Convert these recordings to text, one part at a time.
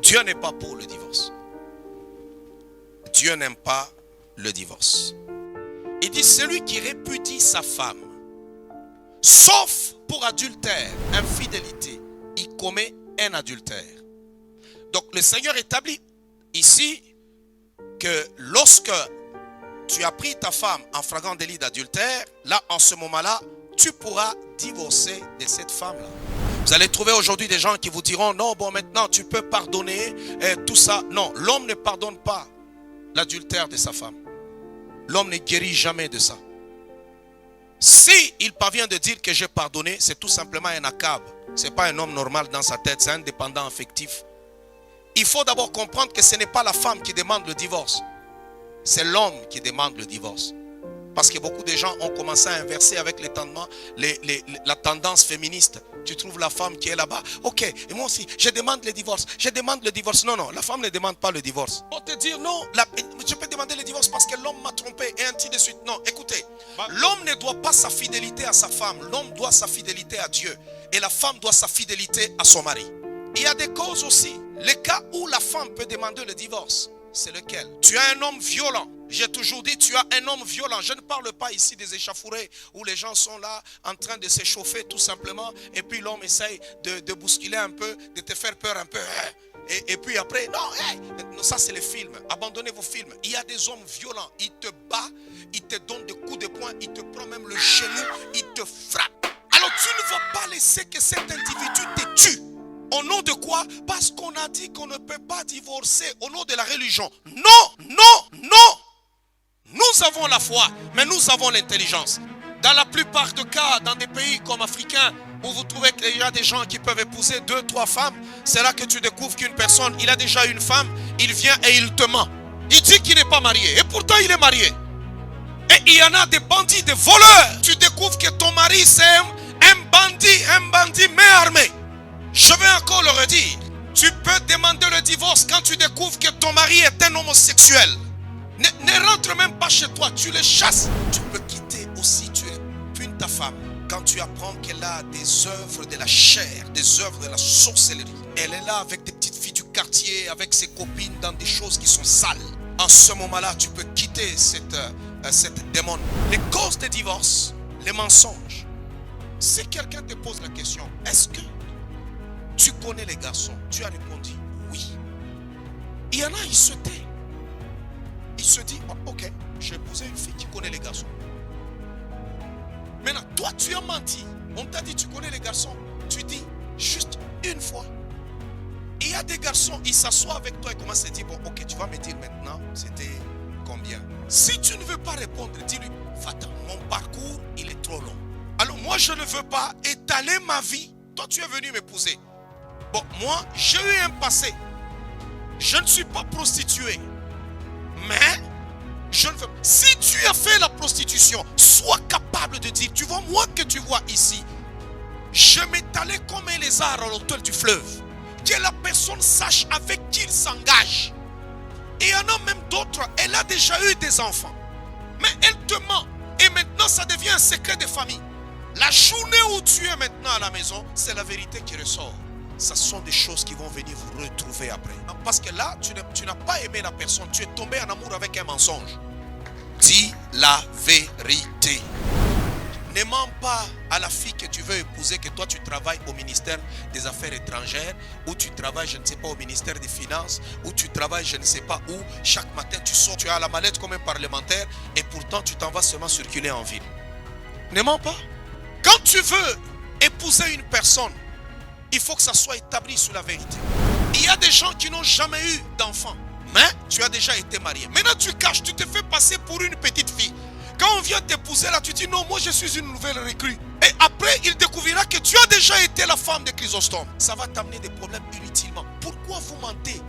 Dieu n'est pas pour le divorce. Dieu n'aime pas le divorce. Il dit celui qui répudie sa femme, sauf pour adultère, infidélité, il commet un adultère. Donc le Seigneur établit ici que lorsque tu as pris ta femme en flagrant délit d'adultère, là en ce moment-là, tu pourras divorcer de cette femme-là. Vous allez trouver aujourd'hui des gens qui vous diront non, bon maintenant tu peux pardonner tout ça. Non, l'homme ne pardonne pas l'adultère de sa femme. L'homme ne guérit jamais de ça. Si il parvient de dire que j'ai pardonné, c'est tout simplement un accab. Ce n'est pas un homme normal dans sa tête, c'est un dépendant affectif. Il faut d'abord comprendre que ce n'est pas la femme qui demande le divorce. C'est l'homme qui demande le divorce. Parce que beaucoup de gens ont commencé à inverser avec la tendance féministe. Tu trouves la femme qui est là-bas. Ok, et moi aussi, je demande le divorce. Je demande le divorce. Non, non, la femme ne demande pas le divorce. On te dire non, je peux demander le divorce parce que l'homme m'a trompé et ainsi de suite. Non, écoutez, l'homme ne doit pas sa fidélité à sa femme. L'homme doit sa fidélité à Dieu. Et la femme doit sa fidélité à son mari. Il y a des causes aussi. Les cas où la femme peut demander le divorce, c'est lequel? Tu as un homme violent. J'ai toujours dit, tu as un homme violent. Je ne parle pas ici des échauffourées où les gens sont là en train de s'échauffer tout simplement. Et puis l'homme essaye de bousculer un peu, de te faire peur un peu. Et puis après, non, ça c'est les films. Abandonnez vos films. Il y a des hommes violents. Ils te battent, ils te donnent des coups de poing, ils te prennent même le genou, ils te frappent. Alors tu ne vas pas laisser que cet individu te tue. Au nom de quoi? Parce qu'on a dit qu'on ne peut pas divorcer au nom de la religion. Non, non, non. Nous avons la foi, mais nous avons l'intelligence. Dans la plupart des cas, dans des pays comme africains, où vous trouvez qu'il y a des gens qui peuvent épouser 2, 3 femmes, c'est là que tu découvres qu'une personne, il a déjà une femme, il vient et il te ment. Il dit qu'il n'est pas marié, et pourtant il est marié. Et il y en a des bandits, des voleurs. Tu découvres que ton mari c'est un bandit mais armé. Je vais encore le redire. Tu peux demander le divorce quand tu découvres que ton mari est un homosexuel. Ne rentre même pas chez toi, tu le chasses. Tu peux quitter aussi, tu punnes ta femme. Quand tu apprends qu'elle a des œuvres de la chair, des œuvres de la sorcellerie. Elle est là avec des petites filles du quartier, avec ses copines dans des choses qui sont sales. En ce moment-là, tu peux quitter cette démon. Les causes des divorces, les mensonges. Si quelqu'un te pose la question, est-ce que tu connais les garçons? Tu as répondu oui. Il y en a, ils se taisent. Il se dit, oh, ok, j'ai épousé une fille qui connaît les garçons. Maintenant, toi, tu as menti. On t'a dit, tu connais les garçons. Tu dis juste une fois. Il y a des garçons, ils s'assoient avec toi et commencent à dire, bon, ok, tu vas me dire maintenant, c'était combien? Si tu ne veux pas répondre, dis-lui, Fata, mon parcours, il est trop long. Alors, moi, je ne veux pas étaler ma vie. Toi, tu es venu m'épouser. Bon, moi, j'ai eu un passé. Je ne suis pas prostitué. Mais, je ne veux pas. Si tu as fait la prostitution, sois capable de dire, tu vois, moi que tu vois ici, je m'étalais comme un lézard à l'autel du fleuve. Que la personne sache avec qui il s'engage. Et il y en a même d'autres, elle a déjà eu des enfants. Mais elle te ment. Et maintenant, ça devient un secret de famille. La journée où tu es maintenant à la maison, c'est la vérité qui ressort. Ce sont des choses qui vont venir vous retrouver après. Parce que là, tu n'as pas aimé la personne. Tu es tombé en amour avec un mensonge. Dis la vérité. Ne mens pas à la fille que tu veux épouser que toi tu travailles au ministère des Affaires étrangères, ou tu travailles, je ne sais pas, au ministère des Finances, ou tu travailles, je ne sais pas où. Chaque matin tu sors, tu as la mallette comme un parlementaire, et pourtant tu t'en vas seulement circuler en ville. Ne mens pas. Quand tu veux épouser une personne, il faut que ça soit établi sur la vérité. Il y a des gens qui n'ont jamais eu d'enfants, mais tu as déjà été marié. Maintenant tu caches, tu te fais passer pour une petite fille. Quand on vient t'épouser là, tu dis non, moi je suis une nouvelle recrue. Et après, il découvrira que tu as déjà été la femme de Chrysostome. Ça va t'amener des problèmes inutilement. Pourquoi vous mentez?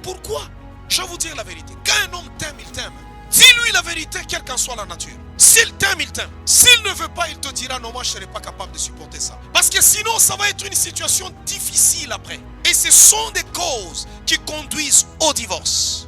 Pourquoi? Je vais vous dire la vérité. Quand un homme t'aime, il t'aime. Dis-lui la vérité, quelle qu'en soit la nature. S'il t'aime, il t'aime. S'il ne veut pas, il te dira non, moi je ne serai pas capable de supporter ça. Parce que sinon, ça va être une situation difficile après. Et ce sont des causes qui conduisent au divorce.